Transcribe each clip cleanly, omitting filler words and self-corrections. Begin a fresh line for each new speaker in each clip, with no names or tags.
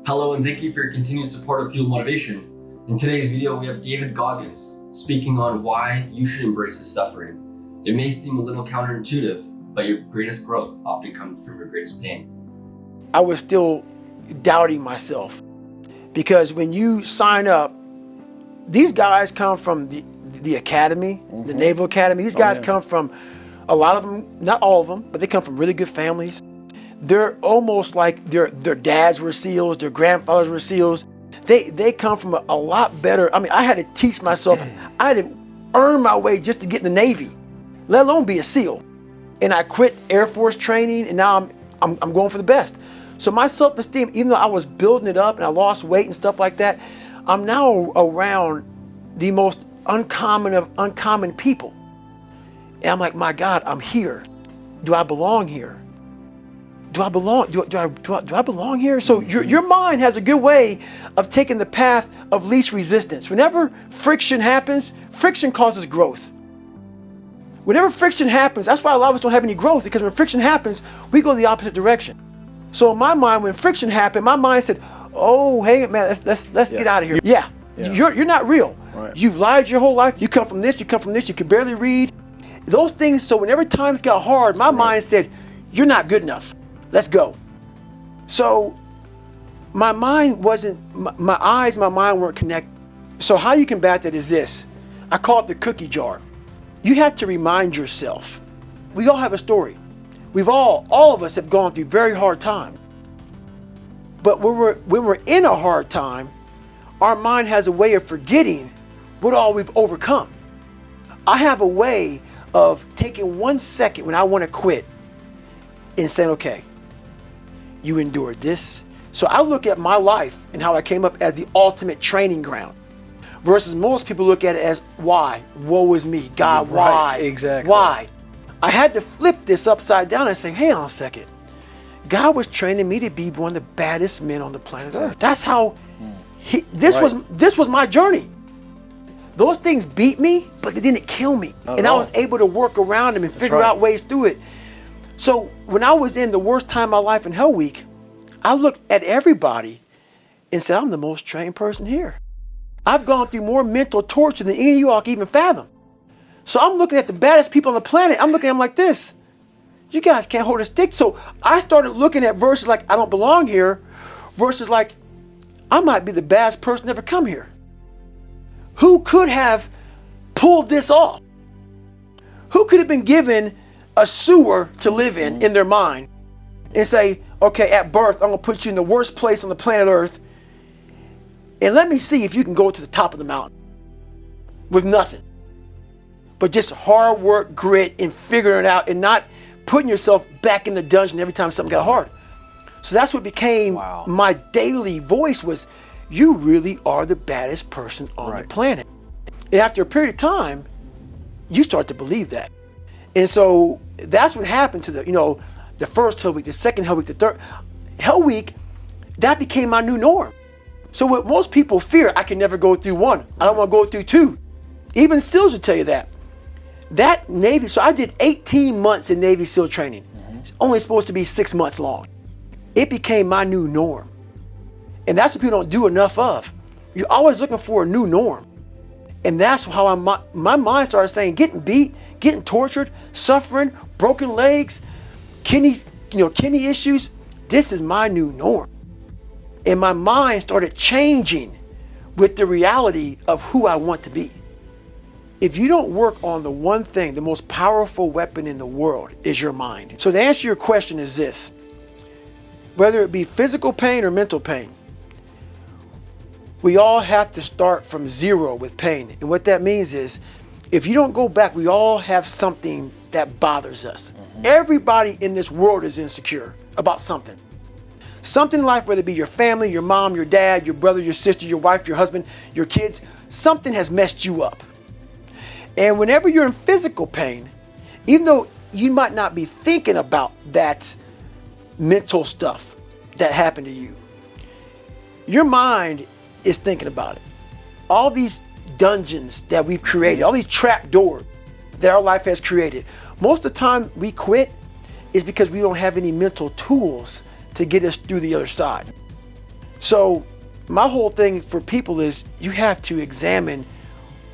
Hello and thank you for your continued support of Fuel Motivation. In today's video, we have David Goggins speaking on why you should embrace the suffering. It may seem a little counterintuitive, but your greatest growth often comes from your greatest pain.
I was still doubting myself because when you sign up, these guys come from the academy, the Naval Academy. These guys come from, a lot of them, not all of them, but they come from really good families. They're almost like their dads were SEALs, their grandfathers were SEALs. They come from a lot better. I mean, I had to teach myself, I had to earn my way just to get in the Navy, let alone be a SEAL. And I quit Air Force training, and now I'm going for the best. So my self-esteem, even though I was building it up and I lost weight and stuff like that, I'm now around the most uncommon of uncommon people. And I'm like, my God, I'm here. Do I belong here? Do I belong? Do I belong here? So your mind has a good way of taking the path of least resistance. Whenever friction happens, friction causes growth. Whenever friction happens, that's why a lot of us don't have any growth, because when friction happens, we go the opposite direction. So in my mind, when friction happened, my mind said, "Oh, hey man, let's get out of here." Yeah. You're not real. Right. You've lied your whole life. You come from this. You come from this. You can barely read. Those things. So whenever times got hard, my mind said, "You're not good enough. Let's go." So my mind wasn't, my eyes, my mind weren't connected. So how you combat that is this. I call it the cookie jar. You have to remind yourself. We all have a story. All of us have gone through very hard times. But when we're in a hard time, our mind has a way of forgetting what all we've overcome. I have a way of taking 1 second when I want to quit and saying, okay, you endured this. So I look at my life and how I came up as the ultimate training ground, versus most people look at it as why? Woe is me. God, why?
Right, exactly.
Why? I had to flip this upside down and say, hang on a second. God was training me to be one of the baddest men on the planet Earth. That's how this was my journey. Those things beat me, but they didn't kill me. And I was able to work around them and figure out ways through it. So when I was in the worst time of my life in Hell Week, I looked at everybody and said, I'm the most trained person here. I've gone through more mental torture than any of you all can even fathom. So I'm looking at the baddest people on the planet. I'm looking at them like this. You guys can't hold a stick. So I started looking at verses like, I don't belong here, versus like, I might be the baddest person to ever come here. Who could have pulled this off? Who could have been given a sewer to live in their mind and say, okay, at birth, I'm gonna put you in the worst place on the planet Earth, and let me see if you can go to the top of the mountain with nothing but just hard work, grit, and figuring it out, and not putting yourself back in the dungeon every time something got hard. So that's what became my daily voice was, you really are the baddest person on the planet. And after a period of time, you start to believe that. And so that's what happened to the first Hell Week, the second Hell Week, the third Hell Week. That became my new norm. So what most people fear, I can never go through one. I don't want to go through two. Even SEALs will tell you that. That Navy, so I did 18 months in Navy SEAL training. It's only supposed to be 6 months long. It became my new norm. And that's what people don't do enough of. You're always looking for a new norm. And that's how my mind started saying, getting beat, getting tortured, suffering, broken legs, kidney issues. This is my new norm. And my mind started changing with the reality of who I want to be. If you don't work on the one thing, the most powerful weapon in the world is your mind. So the answer to your question is this: whether it be physical pain or mental pain, we all have to start from zero with pain. And what that means is, if you don't go back, we all have something that bothers us. Everybody in this world is insecure about something. Something in life, whether it be your family, your mom, your dad, your brother, your sister, your wife, your husband, your kids, something has messed you up. And whenever you're in physical pain, even though you might not be thinking about that mental stuff that happened to you, your mind is thinking about it. All these dungeons that we've created, all these trap doors that our life has created, most of the time we quit is because we don't have any mental tools to get us through the other side. So my whole thing for people is you have to examine,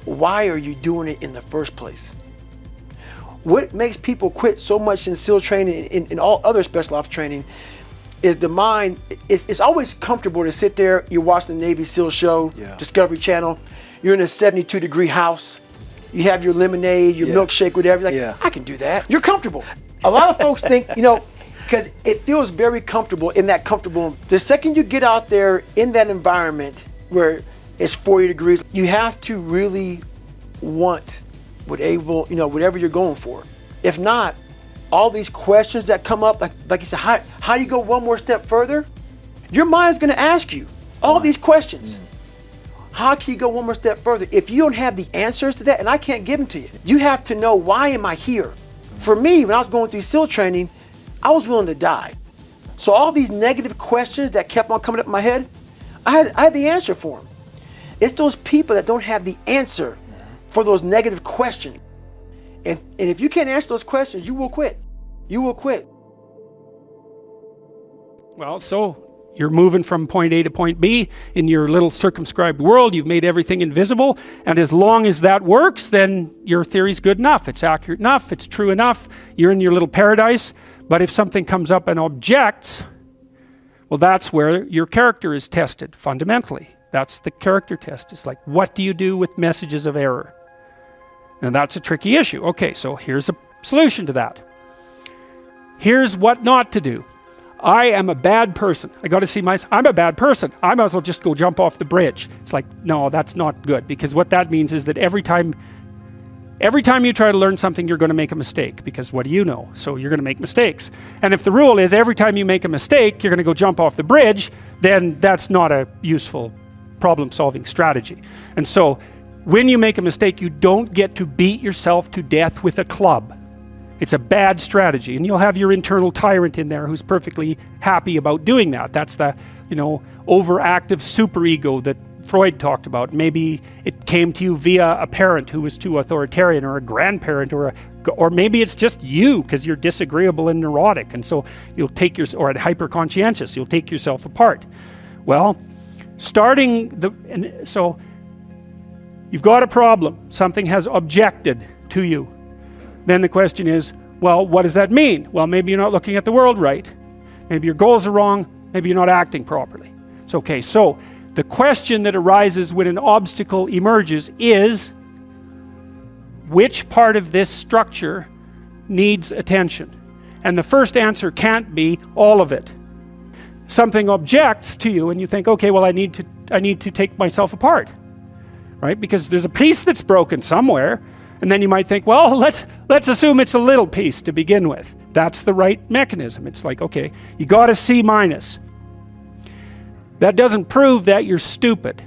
why are you doing it in the first place? What makes people quit so much in SEAL training and all other special ops training is the mind. It's always comfortable to sit there, you're watching the Navy SEAL show, Discovery Channel, you're in a 72-degree house, you have your lemonade, your milkshake, whatever, I can do that. You're comfortable. A lot of folks think, because it feels very comfortable in that comfortable. The second you get out there in that environment where it's 40 degrees, you have to really want whatever you're going for. If not, all these questions that come up, like you said, how do you go one more step further? Your mind's gonna ask you all these questions. How can you go one more step further? If you don't have the answers to that, and I can't give them to you, you have to know, why am I here? For me, when I was going through SEAL training, I was willing to die. So all these negative questions that kept on coming up in my head, I had the answer for them. It's those people that don't have the answer for those negative questions. And if you can't answer those questions, you will quit. You will quit.
Well, so you're moving from point A to point B in your little circumscribed world. You've made everything invisible. And as long as that works, then your theory's good enough. It's accurate enough. It's true enough. You're in your little paradise. But if something comes up and objects, well, that's where your character is tested fundamentally. That's the character test. It's like, what do you do with messages of error? And that's a tricky issue. Okay, so here's a solution to that. Here's what not to do. I am a bad person. I got to see myself. I'm a bad person. I might as well just go jump off the bridge. It's like, no, that's not good, because what that means is that every time you try to learn something, you're going to make a mistake, because what do you know? So you're going to make mistakes. And if the rule is every time you make a mistake, you're going to go jump off the bridge, then that's not a useful problem-solving strategy. And so when you make a mistake, you don't get to beat yourself to death with a club. It's a bad strategy, and you'll have your internal tyrant in there who's perfectly happy about doing that. That's the, overactive superego that Freud talked about. Maybe it came to you via a parent who was too authoritarian, or a grandparent, or maybe it's just you because you're disagreeable and neurotic, and so you'll take or hyper-conscientious, you'll take yourself apart. Well, so you've got a problem. Something has objected to you. Then the question is, well, what does that mean? Well, maybe you're not looking at the world right. Maybe your goals are wrong. Maybe you're not acting properly. It's okay. So the question that arises when an obstacle emerges is, which part of this structure needs attention? And the first answer can't be all of it. Something objects to you and you think, okay, well, I need to take myself apart, right? Because there's a piece that's broken somewhere. And then you might think, well, let's assume it's a little piece to begin with. That's the right mechanism. It's like, okay, you got a C-. That doesn't prove that you're stupid.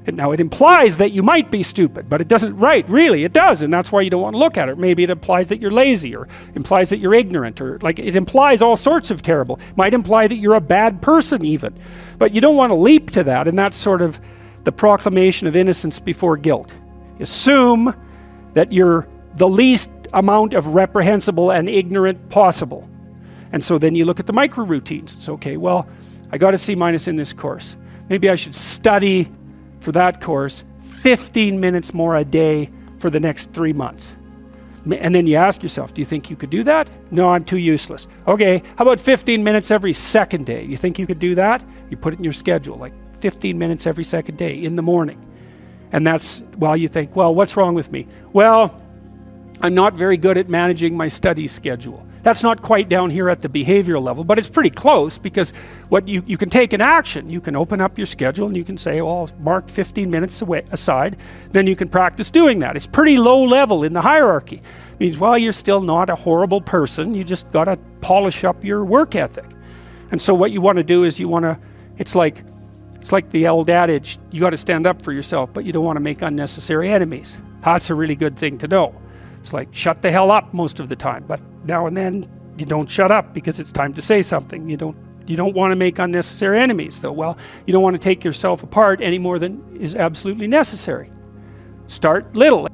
Now, it implies that you might be stupid, but it doesn't, really, it does, and that's why you don't want to look at it. Maybe it implies that you're lazy, or implies that you're ignorant, or it implies all sorts of terrible. It might imply that you're a bad person even. But you don't want to leap to that, and that's sort of the proclamation of innocence before guilt. You assume that you're the least amount of reprehensible and ignorant possible. And so then you look at the micro routines. It's okay, well, I got a C- in this course. Maybe I should study for that course 15 minutes more a day for the next 3 months. And then you ask yourself, do you think you could do that? No, I'm too useless. Okay, how about 15 minutes every second day? You think you could do that? You put it in your schedule, like 15 minutes every second day in the morning. And that's, you think, well, what's wrong with me? Well, I'm not very good at managing my study schedule. That's not quite down here at the behavioral level, but it's pretty close, because what you can take an action. You can open up your schedule and you can say, well, mark 15 minutes aside. Then you can practice doing that. It's pretty low level in the hierarchy. It means, well, you're still not a horrible person. You just got to polish up your work ethic. And so what you want to do is it's like the old adage, you got to stand up for yourself, but you don't want to make unnecessary enemies. That's a really good thing to know. It's like, shut the hell up most of the time, but now and then you don't shut up because it's time to say something. You don't want to make unnecessary enemies, though. Well, you don't want to take yourself apart any more than is absolutely necessary. Start little.